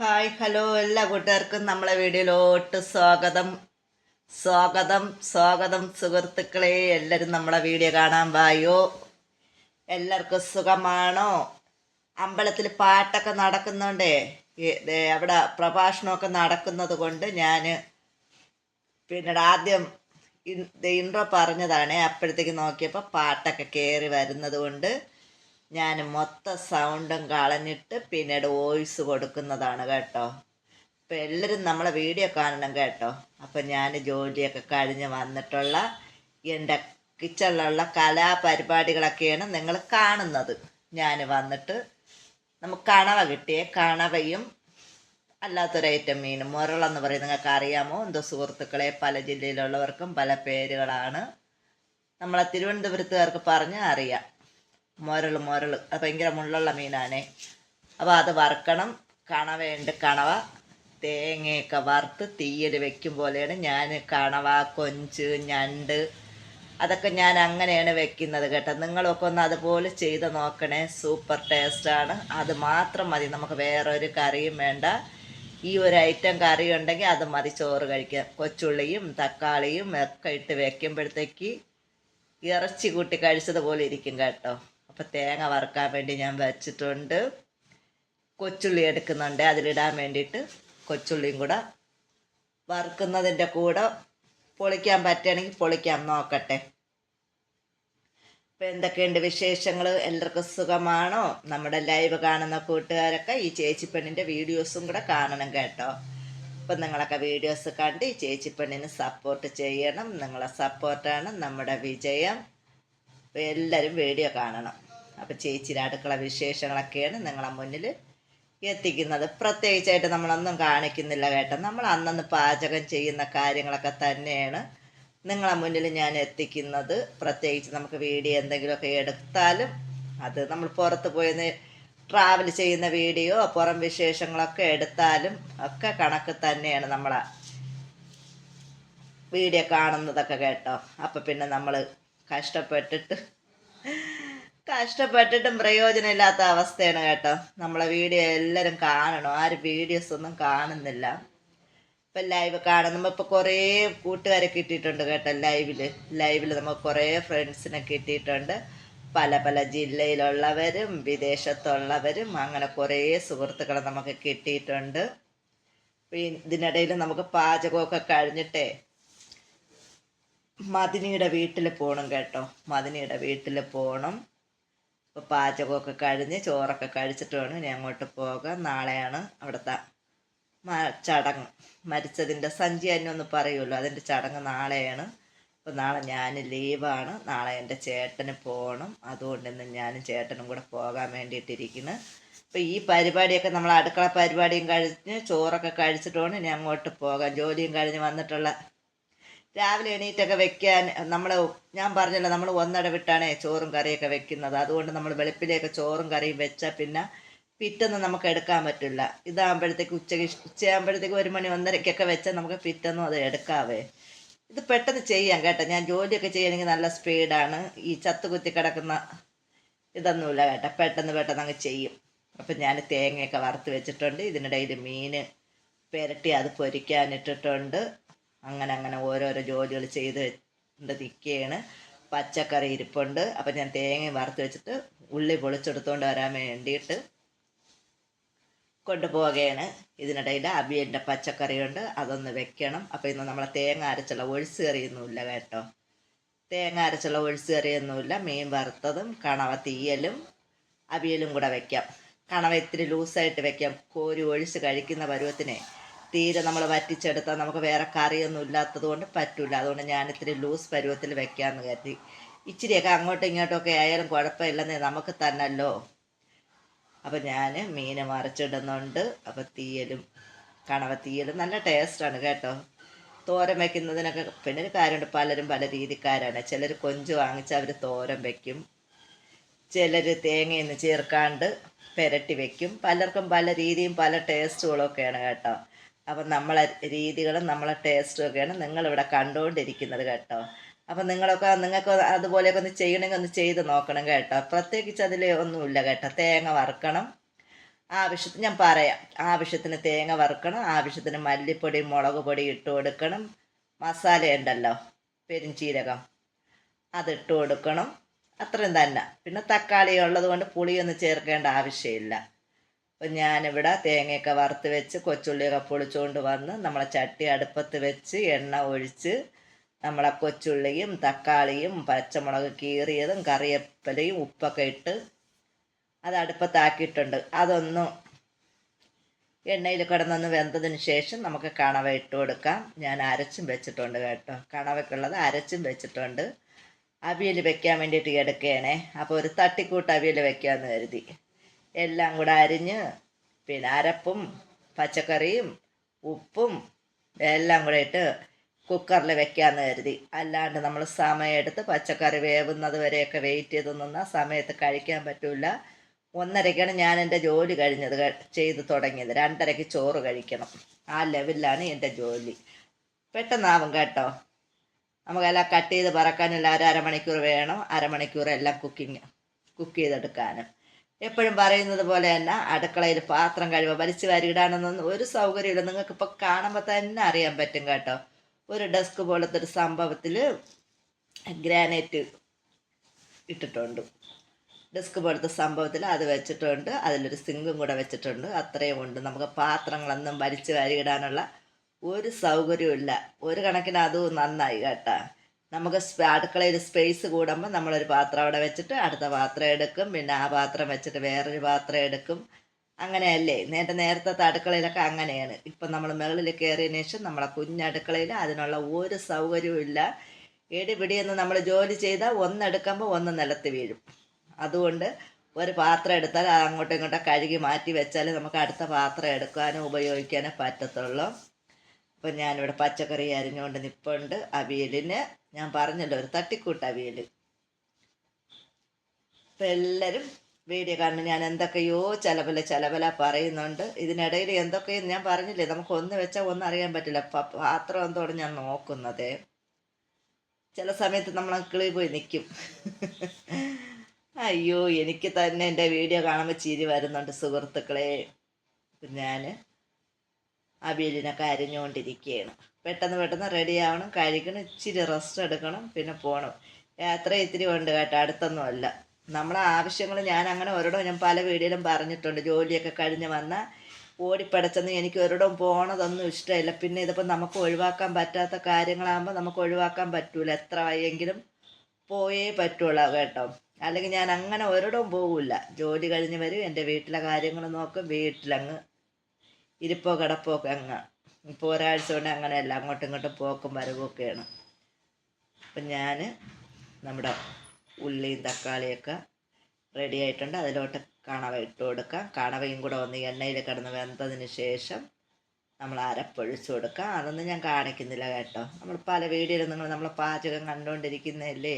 Hi hello എല്ലാ കൂട്ടുകാർക്കും നമ്മളെ വീഡിയോയിലോട്ട് സ്വാഗതം സ്വാഗതം സ്വാഗതം സുഹൃത്തുക്കളെ. എല്ലാവരും നമ്മളെ വീഡിയോ കാണാൻ വായോ. എല്ലാവർക്കും സുഖമാണോ? അമ്പലത്തിൽ പാട്ടൊക്കെ നടക്കുന്നുണ്ടേ. അവിടെ പ്രഭാഷണമൊക്കെ നടക്കുന്നത് കൊണ്ട് ഞാൻ പിന്നീട് ആദ്യം ഇൻട്രോ പറഞ്ഞതാണേ. അപ്പോഴത്തേക്ക് നോക്കിയപ്പോൾ പാട്ടൊക്കെ കയറി വരുന്നത് കൊണ്ട് ഞാൻ മൊത്തം സൗണ്ടും കളഞ്ഞിട്ട് പിന്നീട് വോയിസ് കൊടുക്കുന്നതാണ് കേട്ടോ. അപ്പം എല്ലാവരും നമ്മളെ വീഡിയോ കാണണം കേട്ടോ. അപ്പം ഞാൻ ജോലിയൊക്കെ കഴിഞ്ഞ് വന്നിട്ടുള്ള എൻ്റെ കിച്ചണിലുള്ള കലാപരിപാടികളൊക്കെയാണ് നിങ്ങൾ കാണുന്നത്. ഞാൻ വന്നിട്ട് നമുക്ക് കണവ കിട്ടിയേ. കണവയും അല്ലാത്തൊരു ഐറ്റം മീൻ മുരളെന്ന് പറയും. നിങ്ങൾക്ക് അറിയാമോ എന്തോ സുഹൃത്തുക്കളെ? പല ജില്ലയിലുള്ളവർക്കും പല പേരുകളാണ്. നമ്മളെ തിരുവനന്തപുരത്തുകാർക്ക് പറഞ്ഞാൽ അറിയാം. മുരൾ അത് ഭയങ്കര മുള്ളുള്ള മീനാണേ. അപ്പോൾ അത് വറുക്കണം. കണവയുണ്ട്. കണവ തേങ്ങയൊക്കെ വറുത്ത് തീയിൽ വെക്കും പോലെയാണ് ഞാൻ കണവ, കൊഞ്ച്, ഞണ്ട് അതൊക്കെ ഞാൻ അങ്ങനെയാണ് വെക്കുന്നത് കേട്ടോ. നിങ്ങളൊക്കെ ഒന്ന് അതുപോലെ ചെയ്ത് നോക്കണേ. സൂപ്പർ ടേസ്റ്റാണ്. അത് മാത്രം മതി, നമുക്ക് വേറെ ഒരു കറിയും വേണ്ട. ഈ ഒരു ഐറ്റം കറി ഉണ്ടെങ്കിൽ അത് മതി ചോറ് കഴിക്കാൻ. കൊച്ചുള്ളിയും തക്കാളിയും ഒക്കെ ഇട്ട് വെക്കുമ്പോഴത്തേക്ക് ഇറച്ചി കൂട്ടി കഴിച്ചതുപോലെ ഇരിക്കും കേട്ടോ. അപ്പം തേങ്ങ വറുക്കാൻ വേണ്ടി ഞാൻ വെച്ചിട്ടുണ്ട്. കൊച്ചുള്ളി എടുക്കുന്നുണ്ട്. അതിലിടാൻ വേണ്ടിയിട്ട് കൊച്ചുള്ളിയും കൂടെ വറുക്കുന്നതിൻ്റെ കൂടെ പൊളിക്കാൻ പറ്റുകയാണെങ്കിൽ പൊളിക്കാൻ നോക്കട്ടെ. അപ്പം എന്തൊക്കെയുണ്ട് വിശേഷങ്ങൾ? എല്ലാവർക്കും സുഖമാണോ? നമ്മുടെ ലൈവ് കാണുന്ന കൂട്ടുകാരൊക്കെ ഈ ചേച്ചിപ്പെണ്ണിൻ്റെ വീഡിയോസും കൂടെ കാണണം കേട്ടോ. അപ്പം നിങ്ങളൊക്കെ വീഡിയോസ് കണ്ട് ഈ ചേച്ചിപ്പെണ്ണിന് സപ്പോർട്ട് ചെയ്യണം. നിങ്ങളെ സപ്പോർട്ടാണ് നമ്മുടെ വിജയം. അപ്പോൾ എല്ലാവരും വീഡിയോ കാണണം. അപ്പോൾ ചേച്ചിയുടെ അടുക്കള വിശേഷങ്ങളൊക്കെയാണ് നിങ്ങളെ മുന്നിൽ എത്തിക്കുന്നത്. പ്രത്യേകിച്ചായിട്ട് നമ്മളൊന്നും കാണിക്കുന്നില്ല കേട്ടോ. നമ്മൾ അന്നന്ന് പാചകം ചെയ്യുന്ന കാര്യങ്ങളൊക്കെ തന്നെയാണ് നിങ്ങളെ മുന്നിൽ ഞാൻ എത്തിക്കുന്നത്. പ്രത്യേകിച്ച് നമുക്ക് വീഡിയോ എന്തെങ്കിലുമൊക്കെ എടുത്താലും അത് നമ്മൾ പുറത്ത് പോയി ട്രാവൽ ചെയ്യുന്ന വീഡിയോ, പുറം വിശേഷങ്ങളൊക്കെ എടുത്താലും ഒക്കെ കണക്ക് തന്നെയാണ് നമ്മളെ വീഡിയോ കാണുന്നതൊക്കെ കേട്ടോ. അപ്പം പിന്നെ നമ്മൾ കഷ്ടപ്പെട്ടിട്ടും പ്രയോജനമില്ലാത്ത അവസ്ഥയാണ് കേട്ടോ. നമ്മളെ വീഡിയോ എല്ലാവരും കാണണം. ആരും വീഡിയോസ് ഒന്നും കാണുന്നില്ല. ഇപ്പം ലൈവ് കാണുമ്പോൾ ഇപ്പോൾ കുറേ കൂട്ടുകാരെ കിട്ടിയിട്ടുണ്ട് കേട്ടോ. ലൈവിൽ നമുക്ക് കുറേ ഫ്രണ്ട്സിനെ കിട്ടിയിട്ടുണ്ട്. പല പല ജില്ലയിലുള്ളവരും വിദേശത്തുള്ളവരും അങ്ങനെ കുറേ സുഹൃത്തുക്കളെ നമുക്ക് കിട്ടിയിട്ടുണ്ട്. ഇതിനിടയിൽ നമുക്ക് പാചകമൊക്കെ കഴിഞ്ഞിട്ടേ മദിനിയുടെ വീട്ടിൽ പോകണം കേട്ടോ. മദിനിയുടെ വീട്ടിൽ പോകണം. അപ്പോൾ പാചകമൊക്കെ കഴിഞ്ഞ് ചോറൊക്കെ കഴിച്ചിട്ട് വേണം ഇനി അങ്ങോട്ട് പോകാൻ. നാളെയാണ് അവിടുത്തെ ചടങ്ങ്. മരിച്ചതിൻ്റെ സഞ്ചി എന്നൊന്ന് പറയുമല്ലോ, അതിൻ്റെ ചടങ്ങ് നാളെയാണ്. അപ്പോൾ നാളെ ഞാൻ ലീവാണ്. നാളെ എൻ്റെ ചേട്ടന് പോകണം. അതുകൊണ്ട് ഇന്ന് ഞാനും ചേട്ടനും കൂടെ പോകാൻ വേണ്ടിയിട്ടിരിക്കുന്നു. അപ്പോൾ ഈ പരിപാടിയൊക്കെ നമ്മൾ അടുക്കള പരിപാടിയും കഴിഞ്ഞ് ചോറൊക്കെ കഴിച്ചിട്ട് വേണം ഇനി അങ്ങോട്ട് പോകാൻ. ജോലിയും കഴിഞ്ഞ് വന്നിട്ടുള്ള രാവിലെ എണീറ്റൊക്കെ വെക്കാൻ ഞാൻ പറഞ്ഞല്ലോ, നമ്മൾ ഒന്നിടവിട്ടാണ് ചോറും കറിയൊക്കെ വെക്കുന്നത്. അതുകൊണ്ട് നമ്മൾ വെളുപ്പിലേക്ക് ചോറും കറിയും വെച്ചാൽ പിന്നെ പിറ്റൊന്നും നമുക്ക് എടുക്കാൻ പറ്റില്ല. ഇതാകുമ്പോഴത്തേക്ക് ഉച്ചയാകുമ്പോഴത്തേക്ക് 1 മണി 1:30 വെച്ചാൽ നമുക്ക് പിറ്റൊന്നും അത് എടുക്കാവേ. ഇത് പെട്ടെന്ന് ചെയ്യാം കേട്ടോ. ഞാൻ ജോലിയൊക്കെ ചെയ്യണമെങ്കിൽ നല്ല സ്പീഡാണ്. ഈ ചത്തുകുത്തി കിടക്കുന്ന ഇതൊന്നുമില്ല കേട്ടോ. പെട്ടെന്ന് അങ്ങ് ചെയ്യും. അപ്പം ഞാൻ തേങ്ങയൊക്കെ വറുത്ത് വെച്ചിട്ടുണ്ട്. ഇതിനിടയിൽ മീൻ പുരട്ടി അത് പൊരിക്കാനിട്ടിട്ടുണ്ട്. അങ്ങനെ ഓരോരോ ജോലികൾ ചെയ്ത് നിൽക്കുകയാണ്. പച്ചക്കറി ഇരിപ്പുണ്ട്. അപ്പം ഞാൻ തേങ്ങ വറുത്ത് വെച്ചിട്ട് ഉള്ളി പൊളിച്ചെടുത്തുകൊണ്ട് വരാൻ വേണ്ടിയിട്ട് കൊണ്ടുപോവുകയാണ്. ഇതിനിടയിൽ അവിയലിൻ്റെ പച്ചക്കറിയുണ്ട്, അതൊന്ന് വെക്കണം. അപ്പോൾ ഇന്ന് നമ്മളെ തേങ്ങ അരച്ചുള്ള ഒഴിച്ച് കറിയൊന്നുമില്ല കേട്ടോ. തേങ്ങ അരച്ചുള്ള ഒഴിച്ച് കറിയൊന്നുമില്ല. മീൻ വറുത്തതും കണവ തീയലും അവിയലും കൂടെ വെക്കാം. കണവ ഇത്തിരി ലൂസായിട്ട് വെക്കാം. കോരി ഒഴിച്ച് കഴിക്കുന്ന പരുവത്തിനെ തീരെ നമ്മൾ വറ്റിച്ചെടുത്താൽ നമുക്ക് വേറെ കറിയൊന്നും ഇല്ലാത്തത് കൊണ്ട് പറ്റില്ല. അതുകൊണ്ട് ഞാൻ ഇത്തിരി ലൂസ് പരുവത്തിൽ വെക്കാമെന്ന് കരുതി. ഇച്ചിരിയൊക്കെ അങ്ങോട്ടും ഇങ്ങോട്ടുമൊക്കെ ആയാലും കുഴപ്പമില്ലെന്നേ നമുക്ക് തന്നല്ലോ. അപ്പം ഞാൻ മീൻ മറിച്ചിടുന്നുണ്ട്. അപ്പോൾ കണവ തീയലും നല്ല ടേസ്റ്റാണ് കേട്ടോ. തോരൻ വയ്ക്കുന്നതിനൊക്കെ പിന്നെ ഒരു കാര്യമുണ്ട്, പലരും പല രീതിക്കാരാണ്. ചിലർ കൊഞ്ച് വാങ്ങിച്ച് അവർ തോരൻ വയ്ക്കും. ചിലർ തേങ്ങയൊന്നും ചേർക്കാണ്ട് പുരട്ടി വയ്ക്കും. പലർക്കും പല രീതിയും പല ടേസ്റ്റുകളൊക്കെയാണ് കേട്ടോ. അപ്പം നമ്മളെ രീതികളും നമ്മളെ ടേസ്റ്റും ഒക്കെയാണ് നിങ്ങളിവിടെ കണ്ടുകൊണ്ടിരിക്കുന്നത് കേട്ടോ. അപ്പം നിങ്ങൾക്ക് അതുപോലെയൊക്കെ ഒന്ന് ചെയ്യണമെങ്കിൽ ഒന്ന് ചെയ്ത് നോക്കണം കേട്ടോ. പ്രത്യേകിച്ച് അതിൽ ഒന്നുമില്ല കേട്ടോ. തേങ്ങ വറുക്കണം, ആവശ്യത്തിന് ഞാൻ പറയാം. ആവശ്യത്തിന് തേങ്ങ വറുക്കണം, ആവശ്യത്തിന് മല്ലിപ്പൊടി മുളക് പൊടി ഇട്ട് കൊടുക്കണം, മസാല ഉണ്ടല്ലോ പെരിഞ്ചീരകം അതിട്ട് കൊടുക്കണം, അത്രയും തന്നെ. പിന്നെ തക്കാളി ഉള്ളത് കൊണ്ട് പുളിയൊന്നും ചേർക്കേണ്ട ആവശ്യമില്ല. അപ്പം ഞാനിവിടെ തേങ്ങയൊക്കെ വറുത്ത് വെച്ച് കൊച്ചുള്ളിയൊക്കെ പൊളിച്ചുകൊണ്ട് വന്ന് നമ്മളെ ചട്ടി അടുപ്പത്ത് വെച്ച് എണ്ണ ഒഴിച്ച് നമ്മളെ കൊച്ചുള്ളിയും തക്കാളിയും പച്ചമുളക് കീറിയതും കറിവേപ്പിലയും ഉപ്പൊക്കെ ഇട്ട് അത് അടുപ്പത്താക്കിയിട്ടുണ്ട്. അതൊന്ന് എണ്ണയിൽ കിടന്നൊന്ന് വെന്തതിന് ശേഷം നമുക്ക് കണവ ഇട്ട് കൊടുക്കാം. ഞാൻ അരച്ചും വെച്ചിട്ടുണ്ട് കേട്ടോ, കണവയ്ക്കുള്ളത് അരച്ചും വെച്ചിട്ടുണ്ട്. അവിയൽ വെക്കാൻ വേണ്ടിയിട്ട് എടുക്കുകയാണേ. അപ്പോൾ ഒരു തട്ടിക്കൂട്ട് അവിയൽ വെക്കാമെന്ന് കരുതി എല്ലാം കൂടെ അരിഞ്ഞ് പിന്നെ അരപ്പും പച്ചക്കറിയും ഉപ്പും എല്ലാം കൂടെ ഇട്ട് കുക്കറിൽ വെക്കാമെന്ന് കരുതി. അല്ലാണ്ട് നമ്മൾ സമയമെടുത്ത് പച്ചക്കറി വേവുന്നത് വരെയൊക്കെ വെയിറ്റ് ചെയ്ത് നിന്നാൽ സമയത്ത് കഴിക്കാൻ പറ്റില്ല. 1:30ക്കാണ് ഞാൻ എൻ്റെ ജോലി കഴിഞ്ഞത്, ചെയ്ത് തുടങ്ങിയത്. 2:30ക്ക് ചോറ് കഴിക്കണം. ആ ലെവലിലാണ് എൻ്റെ ജോലി. പെട്ടെന്നാവും കേട്ടോ. നമുക്കെല്ലാം കട്ട് ചെയ്ത് പറക്കാനില്ല, അരമണിക്കൂർ വേണം. അരമണിക്കൂർ എല്ലാം കുക്ക് ചെയ്തെടുക്കാനും. എപ്പോഴും പറയുന്നത് പോലെ തന്നെ അടുക്കളയിൽ പാത്രം കഴിയുമ്പോൾ വലിച്ചു വാരിയിടാനൊന്നും ഒരു സൗകര്യമില്ല. നിങ്ങൾക്കിപ്പോൾ കാണുമ്പോൾ തന്നെ അറിയാൻ പറ്റും കേട്ടോ. ഒരു ഡെസ്ക് പോലത്തെ ഒരു സംഭവത്തിൽ ഗ്രാനൈറ്റ് ഇട്ടിട്ടുണ്ട്. ഡെസ്ക് പോലത്തെ സംഭവത്തിൽ അത് വെച്ചിട്ടുണ്ട്. അതിലൊരു സിങ്കും കൂടെ വെച്ചിട്ടുണ്ട്. അത്രയും ഉണ്ട്. നമുക്ക് പാത്രങ്ങളൊന്നും വലിച്ചു വാരിയിടാനുള്ള ഒരു സൗകര്യവും ഇല്ല. ഒരു കണക്കിന് അതും നന്നായി കേട്ടാ. നമുക്ക് അടുക്കളയിൽ സ്പേസ് കൂടുമ്പോൾ നമ്മളൊരു പാത്രം അവിടെ വെച്ചിട്ട് അടുത്ത പാത്രം എടുക്കും, പിന്നെ ആ പാത്രം വെച്ചിട്ട് വേറൊരു പാത്രം എടുക്കും. അങ്ങനെയല്ലേ നേരത്തെ അടുക്കളയിലൊക്കെ അങ്ങനെയാണ്. ഇപ്പം നമ്മൾ മുകളിൽ കയറിയതിന് ശേഷം നമ്മളെ കുഞ്ഞടുക്കളയിൽ അതിനുള്ള ഒരു സൗകര്യവും ഇല്ല. എടിപിടിയെന്ന് നമ്മൾ ജോലി ചെയ്താൽ ഒന്നെടുക്കുമ്പോൾ ഒന്ന് നിലത്ത് വീഴും. അതുകൊണ്ട് ഒരു പാത്രം എടുത്താൽ അത് അങ്ങോട്ടും ഇങ്ങോട്ടും കഴുകി മാറ്റി വെച്ചാൽ നമുക്ക് അടുത്ത പാത്രം എടുക്കാനും ഉപയോഗിക്കാനും പറ്റത്തുള്ളൂ. അപ്പം ഞാനിവിടെ പച്ചക്കറി അരിഞ്ഞുകൊണ്ട് നിൽപ്പുണ്ട്. അവിയലിന് ഞാൻ പറഞ്ഞല്ലോ ഒരു തട്ടിക്കൂട്ട് അവിയൽ. ഇപ്പം എല്ലാവരും വീഡിയോ കാണുന്നു. ഞാൻ എന്തൊക്കെയോ ചിലവല പറയുന്നുണ്ട്. ഇതിനിടയിൽ എന്തൊക്കെയോ ഞാൻ പറഞ്ഞില്ലേ, നമുക്ക് ഒന്ന് വെച്ചാൽ ഒന്നും അറിയാൻ പറ്റില്ല. പാത്രം എന്തോടെ ഞാൻ നോക്കുന്നത്. ചില സമയത്ത് നമ്മൾ കിളി പോയി നിൽക്കും. അയ്യോ, എനിക്ക് തന്നെ എൻ്റെ വീഡിയോ കാണുമ്പോൾ ചിരി വരുന്നുണ്ട് സുഹൃത്തുക്കളെ. ഞാൻ അവിയലിനൊക്കെ അരിഞ്ഞുകൊണ്ടിരിക്കുകയാണ്. പെട്ടെന്ന് റെഡി ആവണം, കഴിക്കണം, ഇച്ചിരി റെസ്റ്റ് എടുക്കണം, പിന്നെ പോകണം. യാത്ര ഇത്തിരി ഉണ്ട് കേട്ടോ, അടുത്തൊന്നുമല്ല. നമ്മളെ ആവശ്യങ്ങൾ ഞാൻ അങ്ങനെ ഒരിടവും ഞാൻ പല വീഡിയോയിലും പറഞ്ഞിട്ടുണ്ട്. ജോലിയൊക്കെ കഴിഞ്ഞ് വന്നാൽ ഓടിപ്പടച്ചെന്ന് എനിക്ക് ഒരിടവും പോകണതൊന്നും ഇഷ്ടമില്ല. പിന്നെ ഇതിപ്പോൾ നമുക്ക് ഒഴിവാക്കാൻ പറ്റാത്ത കാര്യങ്ങളാകുമ്പോൾ നമുക്ക് ഒഴിവാക്കാൻ പറ്റൂല. എത്ര വയ്യെങ്കിലും പോയേ പറ്റുള്ളൂ കേട്ടോ. അല്ലെങ്കിൽ ഞാൻ അങ്ങനെ ഒരിടവും പോകില്ല. ജോലി കഴിഞ്ഞ് വരും, എൻ്റെ വീട്ടിലെ കാര്യങ്ങൾ നോക്കും, വീട്ടിലങ്ങ് ഇരിപ്പോ കിടപ്പോ ഒക്കെ അങ്ങ്. ഇപ്പോൾ ഒരാഴ്ച കൊണ്ട് അങ്ങനെയല്ല, അങ്ങോട്ടും ഇങ്ങോട്ടും പോക്കും വരവൊക്കെയാണ്. അപ്പം ഞാൻ നമ്മുടെ ഉള്ളിയും തക്കാളിയൊക്കെ റെഡി ആയിട്ടുണ്ട്. അതിലോട്ട് കണവ ഇട്ട് കൊടുക്കാം. കണവയും കൂടെ ഒന്ന് എണ്ണയിൽ കിടന്ന് വെന്തതിന് ശേഷം നമ്മൾ അരപ്പൊഴിച്ച് കൊടുക്കാം. അതൊന്നും ഞാൻ കാണിക്കുന്നില്ല കേട്ടോ. നമ്മൾ പല വീഡിയോയിലും നമ്മൾ പാചകം കണ്ടുകൊണ്ടിരിക്കുന്നതല്ലേ.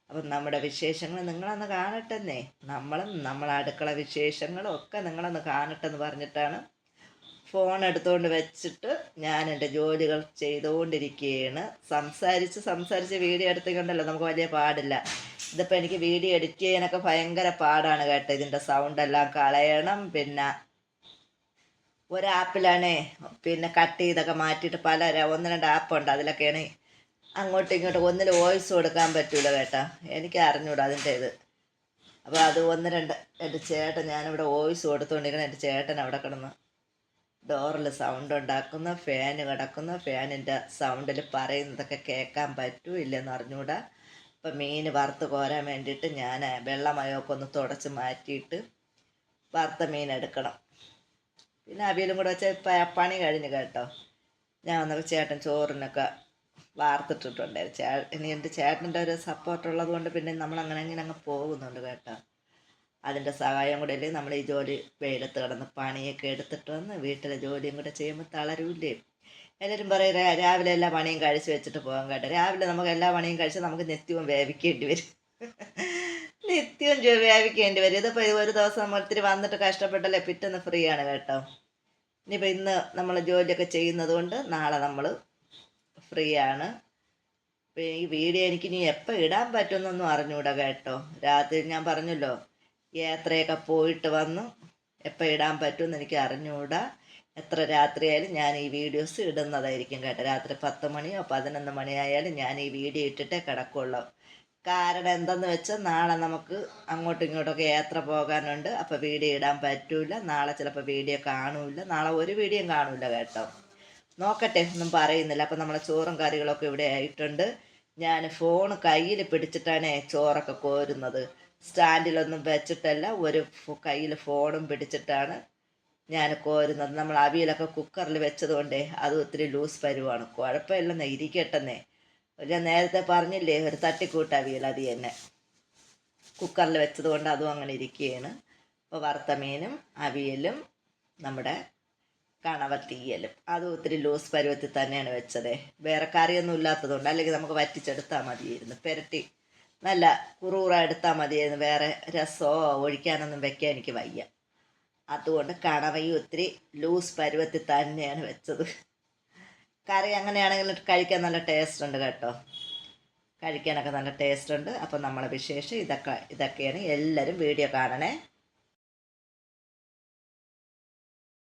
അപ്പം നമ്മുടെ വിശേഷങ്ങൾ നിങ്ങളൊന്ന് കാണട്ടെന്നേ. നമ്മളും നമ്മളെ അടുക്കള വിശേഷങ്ങളും ഒക്കെ നിങ്ങളൊന്ന് കാണട്ടെന്ന് പറഞ്ഞിട്ടാണ് ഫോൺ എടുത്തുകൊണ്ട് വെച്ചിട്ട് ഞാൻ എൻ്റെ ജോലികൾ ചെയ്തുകൊണ്ടിരിക്കുകയാണ്. സംസാരിച്ച് വീഡിയോ എടുത്തുകൊണ്ടല്ലോ നമുക്ക് വലിയ പാടില്ല. ഇതിപ്പോൾ എനിക്ക് വീഡിയോ എഡിറ്റ് ചെയ്യാനൊക്കെ ഭയങ്കര പാടാണ് കേട്ടോ. ഇതിൻ്റെ സൗണ്ടെല്ലാം കളയണം. പിന്നെ ഒരാപ്പിലാണേ പിന്നെ കട്ട് ചെയ്തൊക്കെ മാറ്റിയിട്ട് 1-2 ആപ്പുണ്ട്. അതിലൊക്കെയാണ് അങ്ങോട്ടും ഇങ്ങോട്ടും ഒന്നിൽ വോയിസ് കൊടുക്കാൻ പറ്റൂല കേട്ടോ. എനിക്ക് അറിഞ്ഞൂടാ അതിൻ്റെ ഇത്. അപ്പോൾ അത് 1-2 എൻ്റെ ചേട്ടൻ, ഞാനിവിടെ വോയിസ് കൊടുത്തുകൊണ്ടിരിക്കണം. എൻ്റെ ചേട്ടൻ അവിടെ കിടന്ന് ഡോറിൽ സൗണ്ട് ഉണ്ടാക്കുന്നു, ഫാന് കിടക്കുന്നു. ഫാനിൻ്റെ സൗണ്ടിൽ പറയുന്നതൊക്കെ കേൾക്കാൻ പറ്റൂല്ലെന്ന് അറിഞ്ഞൂടാ. അപ്പം മീൻ വറുത്ത് കോരാൻ വേണ്ടിയിട്ട് ഞാൻ വെള്ളമയമൊക്കെ ഒന്ന് തുടച്ച് മാറ്റിയിട്ട് വറുത്ത മീൻ എടുക്കണം. പിന്നെ അവിയലും കൂടെ വെച്ചാൽ പണി കഴിഞ്ഞ് കേട്ടോ. ഞാൻ വന്നപ്പോൾ ചേട്ടൻ ചോറിനൊക്കെ വാർത്തിട്ടിട്ടുണ്ടായിരുന്നു. ഇനി എൻ്റെ ചേട്ടൻ്റെ ഒരു സപ്പോർട്ടുള്ളത് കൊണ്ട് പിന്നെ നമ്മളങ്ങനെ അങ്ങ് പോകുന്നുണ്ട് കേട്ടോ. അതിൻ്റെ സഹായം കൂടെ അല്ലേ നമ്മൾ ഈ ജോലി വെയിലത്ത് കിടന്ന് പണിയൊക്കെ എടുത്തിട്ട് വന്ന് വീട്ടിലെ ജോലിയും കൂടെ ചെയ്യുമ്പോൾ തളരൂല്ലേ. എല്ലാവരും പറയും രാവിലെ എല്ലാ പണിയും കഴിച്ച് വെച്ചിട്ട് പോകാൻ കേട്ടോ. രാവിലെ നമുക്ക് എല്ലാ പണിയും കഴിച്ച് നമുക്ക് നിത്യവും വേവിക്കേണ്ടി വരും. നിത്യവും വേവിക്കേണ്ടി വരും. ഇതിപ്പോൾ ഒരു ദിവസം നമ്മൾ ഇത്തിരി വന്നിട്ട് കഷ്ടപ്പെട്ടല്ലേ പിറ്റേന്ന് ഫ്രീ ആണ് കേട്ടോ. ഇനിയിപ്പോൾ ഇന്ന് നമ്മൾ ജോലിയൊക്കെ ചെയ്യുന്നത് കൊണ്ട് നാളെ നമ്മൾ ഫ്രീ ആണ്. അപ്പോൾ ഈ വീഡിയോ എനിക്കിനി എപ്പോൾ ഇടാൻ പറ്റുമെന്നൊന്നും അറിഞ്ഞൂടാ കേട്ടോ. രാത്രി ഞാൻ പറഞ്ഞല്ലോ യാത്രയൊക്കെ പോയിട്ട് വന്നു എപ്പോൾ ഇടാൻ പറ്റുമെന്ന് എനിക്ക് അറിഞ്ഞുകൂടാ. എത്ര രാത്രിയായാലും ഞാൻ ഈ വീഡിയോസ് ഇടുന്നതായിരിക്കും കേട്ടോ. രാത്രി 10 മണിയോ 11 മണിയായാലും ഞാൻ ഈ വീഡിയോ ഇട്ടിട്ടേ കിടക്കുള്ളൂ. കാരണം എന്തെന്ന് വെച്ചാൽ നാളെ നമുക്ക് അങ്ങോട്ടും ഇങ്ങോട്ടൊക്കെ യാത്ര പോകാനുണ്ട്. അപ്പോൾ വീഡിയോ ഇടാൻ പറ്റൂല. നാളെ ചിലപ്പോൾ വീഡിയോ കാണൂല. നാളെ ഒരു വീഡിയോയും കാണൂല കേട്ടോ. നോക്കട്ടെ, ഒന്നും പറയുന്നില്ല. അപ്പം നമ്മളെ ചോറും കറികളൊക്കെ ഇവിടെ ആയിട്ടുണ്ട്. ഞാൻ ഫോൺ കയ്യിൽ പിടിച്ചിട്ടാണ് ചോറൊക്കെ കോരുന്നത്. സ്റ്റാൻഡിലൊന്നും വെച്ചിട്ടല്ല, ഒരു കയ്യിൽ ഫോണും പിടിച്ചിട്ടാണ് ഞാൻ കോരുന്നത്. നമ്മൾ അവിയലൊക്കെ കുക്കറിൽ വെച്ചത് കൊണ്ടേ അത് ഒത്തിരി ലൂസ് പരുവാണ്. കുഴപ്പമില്ലെന്നേ, ഇരിക്കട്ടെന്നേ. ഞാൻ നേരത്തെ പറഞ്ഞില്ലേ ഒരു തട്ടിക്കൂട്ട് അവിയൽ, അത് തന്നെ കുക്കറിൽ വെച്ചത് കൊണ്ട് അതും അങ്ങനെ ഇരിക്കുകയാണ്. അപ്പോൾ വറുത്ത മീനും അവിയലും നമ്മുടെ കണവത്തീയലും അതും ഒത്തിരി ലൂസ് പരുവത്തിൽ തന്നെയാണ് വെച്ചത്. വേറെ കറിയൊന്നും ഇല്ലാത്തതുകൊണ്ട്, അല്ലെങ്കിൽ നമുക്ക് വറ്റിച്ചെടുത്താൽ മതിയായിരുന്നു. പെരട്ടി നല്ല കുറൂറ എടുത്താൽ മതിയായിരുന്നു. വേറെ രസമോ ഒഴിക്കാനൊന്നും വെക്കാൻ എനിക്ക് വയ്യ. അതുകൊണ്ട് കണവയും ഒത്തിരി ലൂസ് പരുവത്തിൽ തന്നെയാണ് വെച്ചത്. കറി അങ്ങനെയാണെങ്കിൽ കഴിക്കാൻ നല്ല ടേസ്റ്റ് ഉണ്ട് കേട്ടോ. കഴിക്കാനൊക്കെ നല്ല ടേസ്റ്റ് ഉണ്ട്. അപ്പം നമ്മളെ വിശേഷം ഇതൊക്കെയാണ്. എല്ലാവരും വീഡിയോ കാണണേ.